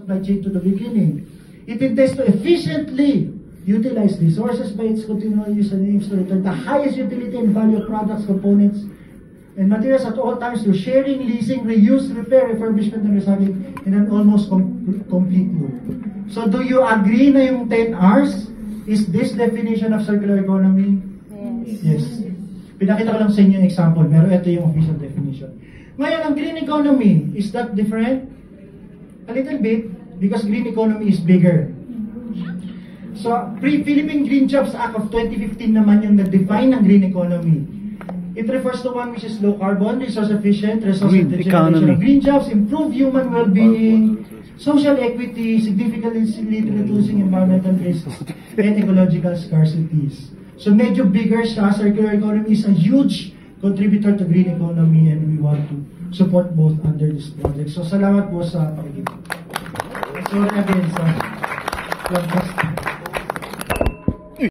supply chain to the beginning. It intends to efficiently utilize resources by its continual use and aims to return the highest utility and value of products, components, and materials at all times through sharing, leasing, reuse, repair, refurbishment, and recycling in an almost complete loop. So do you agree na yung 10 R's is this definition of circular economy? Yes. Pinakita ko lang sa inyo yung example, pero ito yung official definition. Ngayon, ang green economy, is that different? A little bit, because green economy is bigger. So, Philippine Green Jobs Act of 2015 naman yung nag-define ng green economy. It refers to one which is low carbon, resource efficient, resource generation of green jobs, improve human well-being, social equity, significantly reducing environmental risks, and ecological scarcities. So, medyo bigger siya. Circular economy is a huge contributor to green economy and we want to support both under this project. So, salamat po sa pakikinig. Sorry again sa